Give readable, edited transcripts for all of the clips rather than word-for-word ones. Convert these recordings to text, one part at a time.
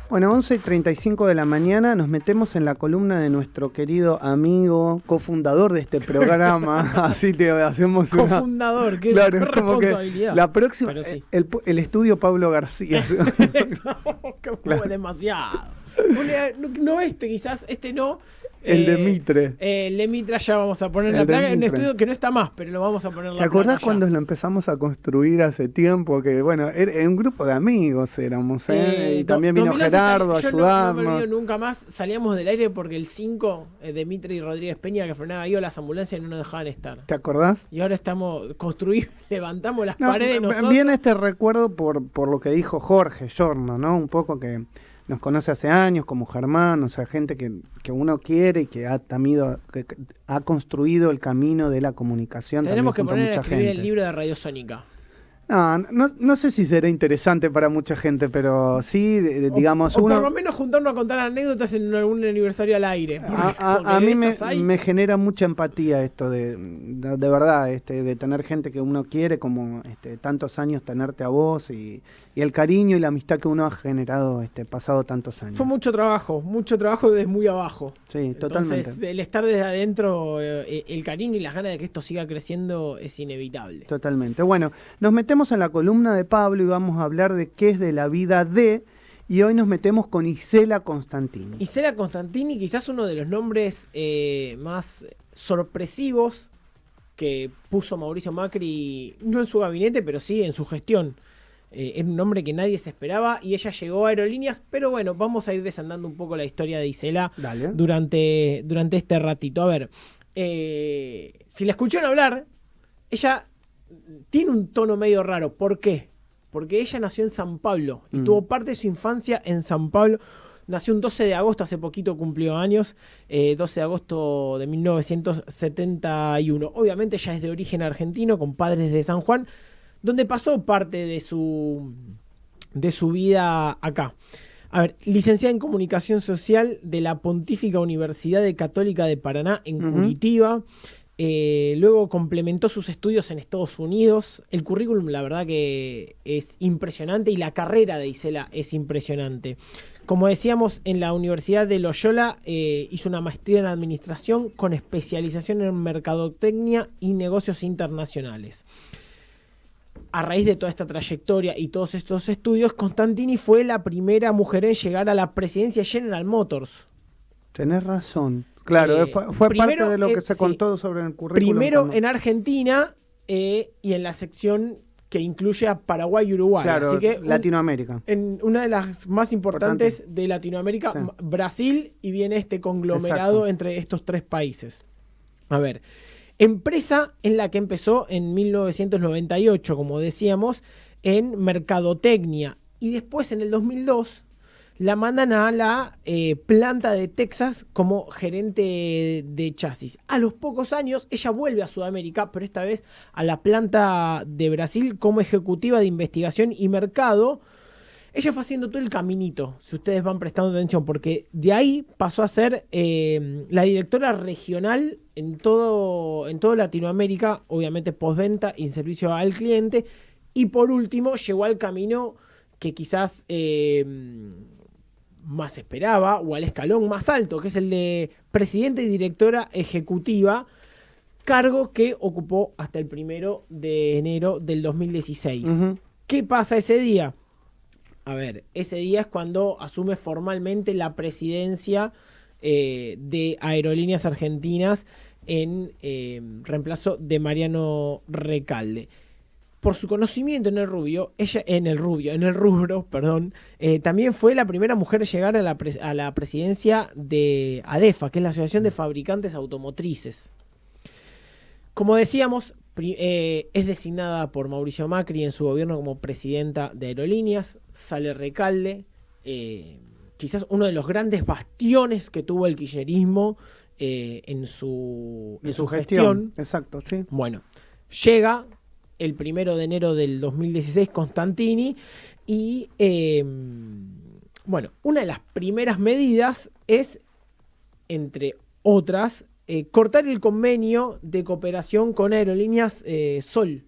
Bueno, 11:35 de la mañana nos metemos en la columna de nuestro querido amigo, cofundador de este programa. Así te hacemos una... Cofundador, qué Claro, es como que responsabilidad. la próxima... Pero sí. El estudio Pablo García. Claro. Demasiado. No quizás, este no. El de Mitre. El de Mitre ya vamos a poner El la de placa en un Mitre. estudio que no está más, pero lo vamos a poner la ¿Te acordás placa ya. cuando lo empezamos a construir hace tiempo? Que bueno, era un grupo de amigos éramos, ¿eh? Y también vino 2011 Gerardo a yo ayudarnos. no me olvido nunca más. Salíamos del aire porque el 5 de Mitre y Rodríguez Peña, que frenaba ahí, o las ambulancias no nos dejaban estar. ¿Te acordás? Y ahora estamos construidos, levantamos las paredes nosotros. Viene este recuerdo por lo que dijo Jorge Giorno, ¿no? Un poco que nos conoce hace años, como Germán, o sea, gente que uno quiere y que que ha construido el camino de la comunicación. Tenemos que también junto poner a mucha escribir gente. el libro de Radio Sónica. No sé si será interesante para mucha gente, pero sí, digamos, o uno... por lo menos juntarnos a contar anécdotas en algún aniversario al aire. A mí me genera mucha empatía esto de verdad, de tener gente que uno quiere, como tantos años tenerte a vos y el cariño y la amistad que uno ha generado pasado tantos años. Fue mucho trabajo desde muy abajo. Sí, totalmente. Entonces, el estar desde adentro, el cariño y las ganas de que esto siga creciendo es inevitable. Totalmente. Bueno, nos metemos en la columna de Pablo y vamos a hablar de qué es de la vida de... Y hoy nos metemos con Isela Constantini. Isela Constantini, quizás uno de los nombres más sorpresivos que puso Mauricio Macri, no en su gabinete, pero sí en su gestión. Era un nombre que nadie se esperaba y ella llegó a Aerolíneas, pero bueno, vamos a ir desandando un poco la historia de Isela durante este ratito. A ver, si la escucharon hablar, ella tiene un tono medio raro. ¿Por qué? Porque ella nació en San Pablo y tuvo parte de su infancia en San Pablo. Nació un 12 de agosto, hace poquito cumplió años, 12 de agosto de 1971. Obviamente ella es de origen argentino, con padres de San Juan, donde pasó parte de su vida acá. A ver, licenciada en Comunicación Social de la Pontífica Universidad Católica de Paraná en Curitiba. Luego complementó sus estudios en Estados Unidos. El currículum, la verdad que es impresionante y la carrera de Isela es impresionante. Como decíamos, en la Universidad de Loyola hizo una maestría en Administración con especialización en Mercadotecnia y Negocios Internacionales. A raíz de toda esta trayectoria y todos estos estudios, Constantini fue la primera mujer en llegar a la presidencia de General Motors. Tenés razón. Claro, fue primero, parte de lo que se contó sobre el currículum. Primero en Argentina y en la sección que incluye a Paraguay y Uruguay. Claro, así que Latinoamérica. En una de las más importantes de Latinoamérica, sí. Brasil, y viene este conglomerado entre estos tres países. A ver, empresa en la que empezó en 1998, como decíamos, en mercadotecnia. Y después, en el 2002, la mandan a la planta de Texas como gerente de chasis. A los pocos años, ella vuelve a Sudamérica, pero esta vez a la planta de Brasil como ejecutiva de investigación y mercado. Ella fue haciendo todo el caminito, si ustedes van prestando atención, porque de ahí pasó a ser la directora regional en todo Latinoamérica, obviamente postventa y servicio al cliente. Y por último, llegó al camino que quizás más esperaba, o al escalón más alto, que es el de presidenta y directora ejecutiva, cargo que ocupó hasta el 1 de enero del 2016. ¿Qué pasa ese día? A ver, ese día es cuando asume formalmente la presidencia de Aerolíneas Argentinas en reemplazo de Mariano Recalde. Por su conocimiento en el rubro, también fue la primera mujer en llegar a la presidencia de ADEFA, que es la Asociación de Fabricantes Automotrices. Como decíamos, es designada por Mauricio Macri en su gobierno como presidenta de Aerolíneas. Sale Recalde, quizás uno de los grandes bastiones que tuvo el kirchnerismo en su gestión. Exacto, sí. Bueno, llega el 1 de enero del 2016 Constantini y una de las primeras medidas es, entre otras, cortar el convenio de cooperación con Aerolíneas Sol.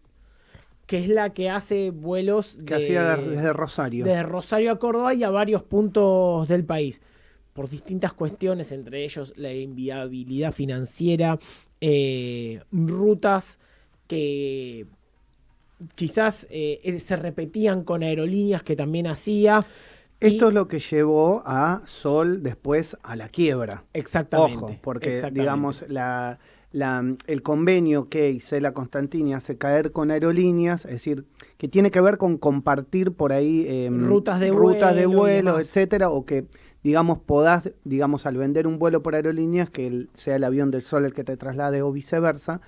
que es la que hace vuelos que hacía desde Rosario. Desde Rosario a Córdoba y a varios puntos del país. Por distintas cuestiones, entre ellos la inviabilidad financiera, rutas que quizás se repetían con aerolíneas que también hacía. Esto es lo que llevó a Sol después a la quiebra. Exactamente. Ojo, porque digamos el convenio que Isela Constantini hace caer con aerolíneas, es decir, que tiene que ver con compartir por ahí rutas de vuelo, etcétera, o que digamos podás, digamos, al vender un vuelo por aerolíneas, que sea el avión del Sol el que te traslade o viceversa.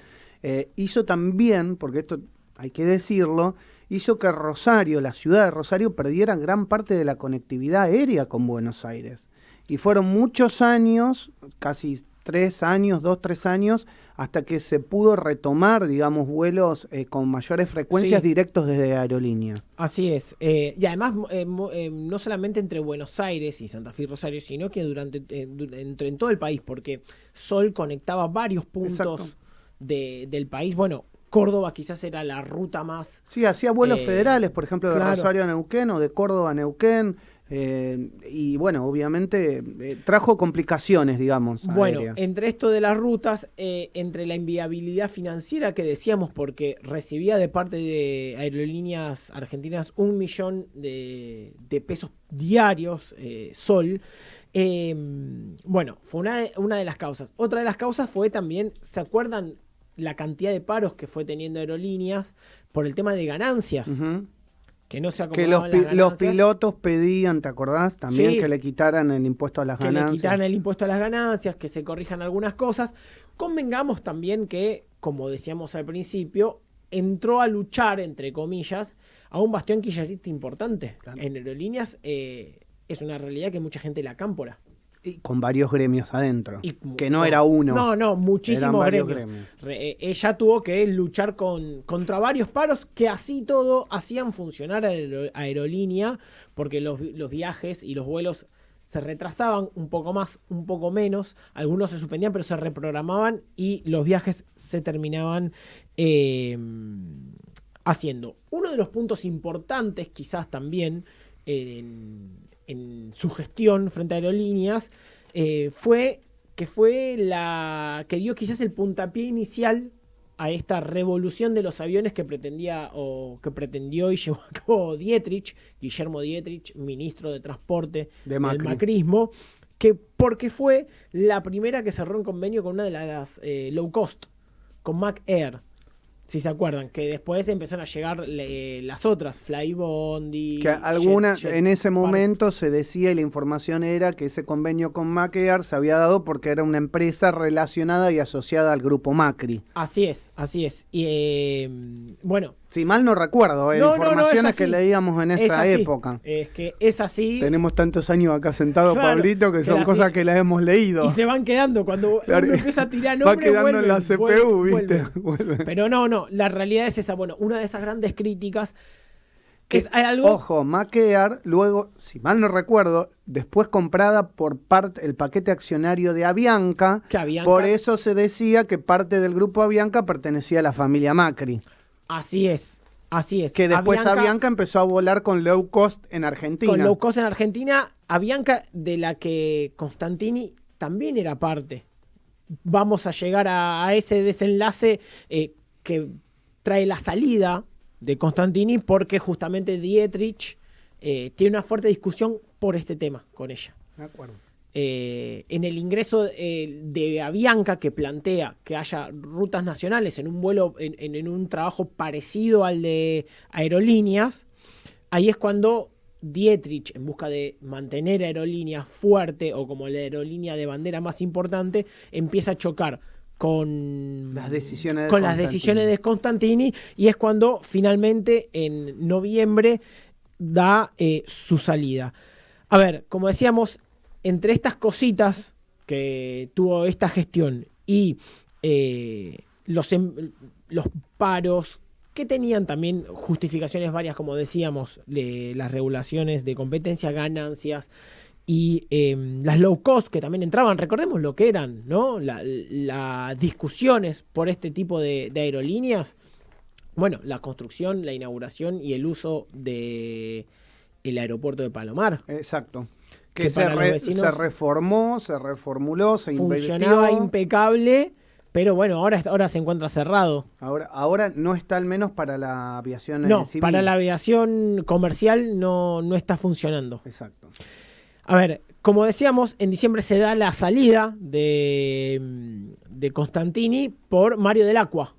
Hizo también, porque esto hay que decirlo, hizo que Rosario, la ciudad de Rosario, perdiera gran parte de la conectividad aérea con Buenos Aires. Y fueron muchos años, casi 3 años, hasta que se pudo retomar, digamos, vuelos con mayores frecuencias directos desde aerolíneas. Así es. Y además, no solamente entre Buenos Aires y Santa Fe y Rosario, sino que en todo el país, porque Sol conectaba varios puntos del país. Bueno, Córdoba quizás era la ruta más... Sí, hacía vuelos federales, por ejemplo, de Rosario a Neuquén o de Córdoba a Neuquén. Y bueno, obviamente trajo complicaciones, digamos. Bueno, aéreas. Entre esto de las rutas, entre la inviabilidad financiera que decíamos, porque recibía de parte de Aerolíneas Argentinas 1 millón de pesos diarios, Sol. Bueno, fue una de las causas. Otra de las causas fue también, ¿se acuerdan la cantidad de paros que fue teniendo Aerolíneas por el tema de ganancias? Uh-huh. Que no se acomodaban las los pilotos pedían, ¿te acordás? También que le quitaran el impuesto a las ganancias. Que le quitaran el impuesto a las ganancias, que se corrijan algunas cosas. Convengamos también que, como decíamos al principio, entró a luchar, entre comillas, a un bastión kirchnerista importante. Claro. En Aerolíneas es una realidad que mucha gente la cámpora. Y con varios gremios adentro, que no era uno. No, muchísimos gremios. Ella tuvo que luchar contra varios paros que así todo hacían funcionar a Aerolínea, porque los viajes y los vuelos se retrasaban un poco más, un poco menos, algunos se suspendían pero se reprogramaban y los viajes se terminaban haciendo. Uno de los puntos importantes quizás también en su gestión frente a Aerolíneas, fue la que dio quizás el puntapié inicial a esta revolución de los aviones que pretendió y llevó a cabo Guillermo Dietrich, ministro de Transporte del macrismo, porque fue la primera que cerró un convenio con una de las low cost, con Mac Air. Si se acuerdan, que después empezaron a llegar las otras, Flybondi. Que algunas, en ese momento se decía, y la información era que ese convenio con Mac Air se había dado porque era una empresa relacionada y asociada al grupo Macri. Así es. Y bueno. Si mal no recuerdo, informaciones que leíamos en esa época. Es que es así. Tenemos tantos años acá sentados, claro, Pablito, que son cosas que las hemos leído. Y se van quedando cuando uno empieza a tirar nombres. Va quedando en la CPU, ¿viste? Vuelven. Pero no, la realidad es esa. Bueno, una de esas grandes críticas es algo... Ojo, Mac Air, luego, si mal no recuerdo, después comprada por parte, el paquete accionario de Avianca. Por eso se decía que parte del grupo Avianca pertenecía a la familia Macri. Así es. Que después Avianca empezó a volar con low cost en Argentina. Con low cost en Argentina, Avianca, de la que Constantini también era parte. Vamos a llegar a ese desenlace que trae la salida de Constantini, porque justamente Dietrich tiene una fuerte discusión por este tema con ella. De acuerdo. En el ingreso de Avianca, que plantea que haya rutas nacionales en un vuelo, en un trabajo parecido al de Aerolíneas, ahí es cuando Dietrich, en busca de mantener Aerolíneas fuerte o como la aerolínea de bandera más importante, empieza a chocar con las decisiones de Constantini, y es cuando finalmente en noviembre da su salida. A ver, como decíamos, entre estas cositas que tuvo esta gestión y los paros, que tenían también justificaciones varias, como decíamos, las regulaciones de competencia, ganancias y las low cost que también entraban, recordemos lo que eran, ¿no? Las discusiones por este tipo de aerolíneas. bueno, la construcción, la inauguración y el uso de el aeropuerto de Palomar. Exacto. Que se reformó, se reformuló, se funcionaba invirtió. Impecable, pero bueno, ahora se encuentra cerrado. Ahora no está al menos para la aviación civil. Para la aviación comercial no está funcionando. Exacto. A ver, como decíamos, en diciembre se da la salida de Constantini por Mario Dell'Acqua,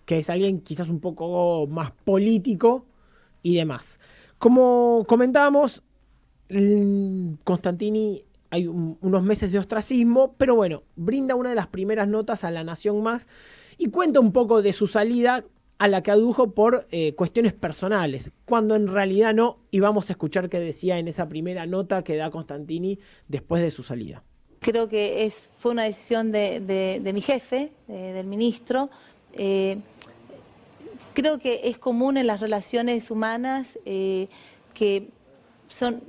que es alguien quizás un poco más político y demás. Como comentábamos, Constantini hay unos meses de ostracismo, pero bueno, brinda una de las primeras notas a La Nación Más y cuenta un poco de su salida, a la que adujo por cuestiones personales, cuando en realidad no, y vamos a escuchar qué decía en esa primera nota que da Constantini después de su salida. Creo que fue una decisión de mi jefe, del ministro. Creo que es común en las relaciones humanas que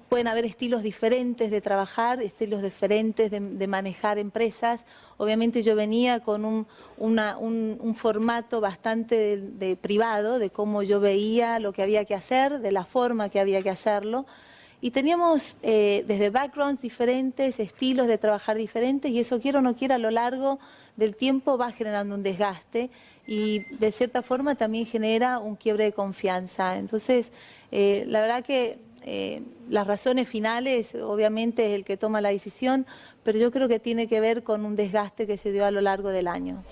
pueden haber estilos diferentes de trabajar, estilos diferentes de manejar empresas. Obviamente yo venía con un formato bastante de privado, de cómo yo veía lo que había que hacer, de la forma que había que hacerlo. Y teníamos desde backgrounds diferentes, estilos de trabajar diferentes, y eso, quiera o no quiera, a lo largo del tiempo va generando un desgaste y de cierta forma también genera un quiebre de confianza. Entonces, la verdad que las razones finales, obviamente, es el que toma la decisión, pero yo creo que tiene que ver con un desgaste que se dio a lo largo del año.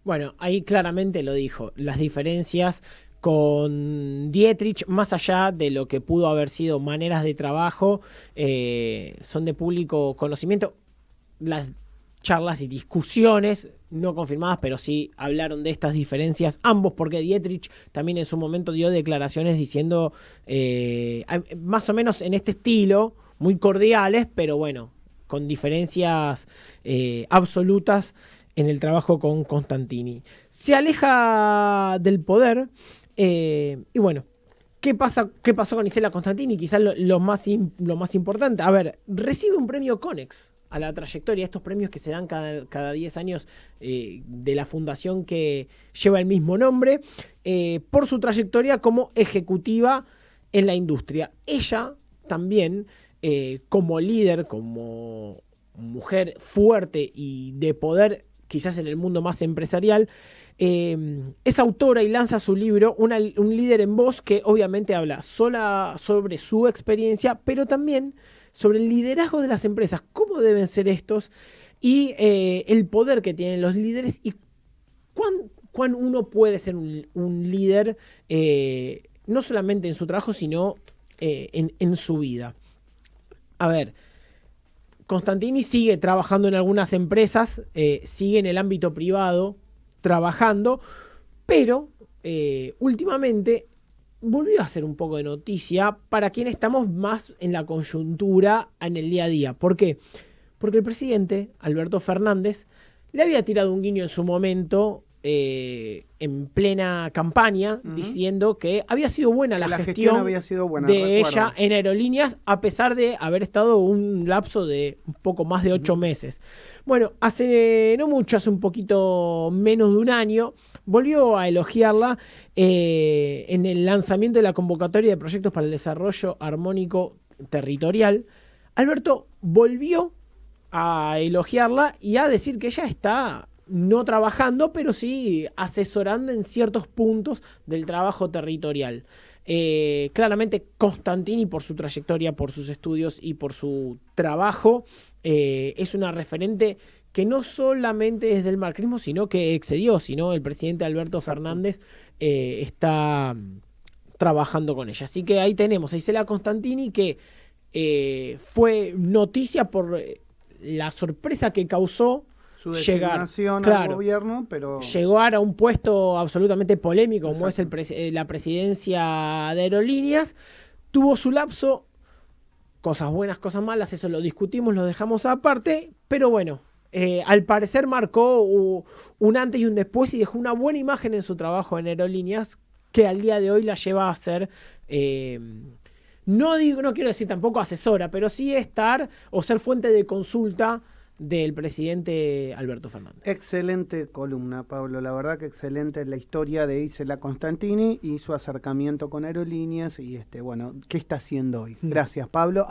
Bueno, ahí claramente lo dijo, las diferencias con Dietrich, más allá de lo que pudo haber sido maneras de trabajo, son de público conocimiento. Las charlas y discusiones no confirmadas, pero sí hablaron de estas diferencias ambos, porque Dietrich también en su momento dio declaraciones diciendo más o menos en este estilo, muy cordiales, pero bueno, con diferencias absolutas en el trabajo con Constantini. Se aleja del poder y bueno, ¿qué pasó con Isela Constantini? Quizás lo más importante. A ver, recibe un premio Conex a la trayectoria, estos premios que se dan cada 10 años de la fundación que lleva el mismo nombre, por su trayectoria como ejecutiva en la industria. Ella también, como líder, como mujer fuerte y de poder, quizás en el mundo más empresarial, es autora y lanza su libro, un líder en voz, que obviamente habla sobre su experiencia, pero también sobre el liderazgo de las empresas, cómo deben ser estos y el poder que tienen los líderes y cuán uno puede ser un líder, no solamente en su trabajo, sino en su vida. A ver, Constantini sigue trabajando en algunas empresas, sigue en el ámbito privado trabajando, pero últimamente volvió a ser un poco de noticia para quienes estamos más en la coyuntura en el día a día. ¿Por qué? Porque el presidente, Alberto Fernández, le había tirado un guiño en su momento, en plena campaña, diciendo que había sido buena la gestión había sido buena, de ella en Aerolíneas, a pesar de haber estado un lapso de un poco más de 8 meses. Bueno, hace no mucho, hace un poquito menos de un año, volvió a elogiarla en el lanzamiento de la convocatoria de proyectos para el desarrollo armónico territorial. Alberto volvió a elogiarla y a decir que ella está no trabajando, pero sí asesorando en ciertos puntos del trabajo territorial. Claramente Constantini, por su trayectoria, por sus estudios y por su trabajo, es una referente que no solamente es del macrismo, sino que excedió, sino el presidente Alberto Fernández está trabajando con ella. Así que ahí tenemos a Isela Constantini, que fue noticia por la sorpresa que causó su designación al gobierno, pero llegar a un puesto absolutamente polémico como es la presidencia de Aerolíneas. Tuvo su lapso, cosas buenas, cosas malas, eso lo discutimos, lo dejamos aparte, pero bueno, al parecer marcó un antes y un después y dejó una buena imagen en su trabajo en Aerolíneas, que al día de hoy la lleva a ser, no quiero decir tampoco asesora, pero sí estar o ser fuente de consulta del presidente Alberto Fernández. Excelente columna, Pablo. La verdad que excelente la historia de Isela Constantini y su acercamiento con Aerolíneas y bueno, ¿qué está haciendo hoy? Gracias, Pablo.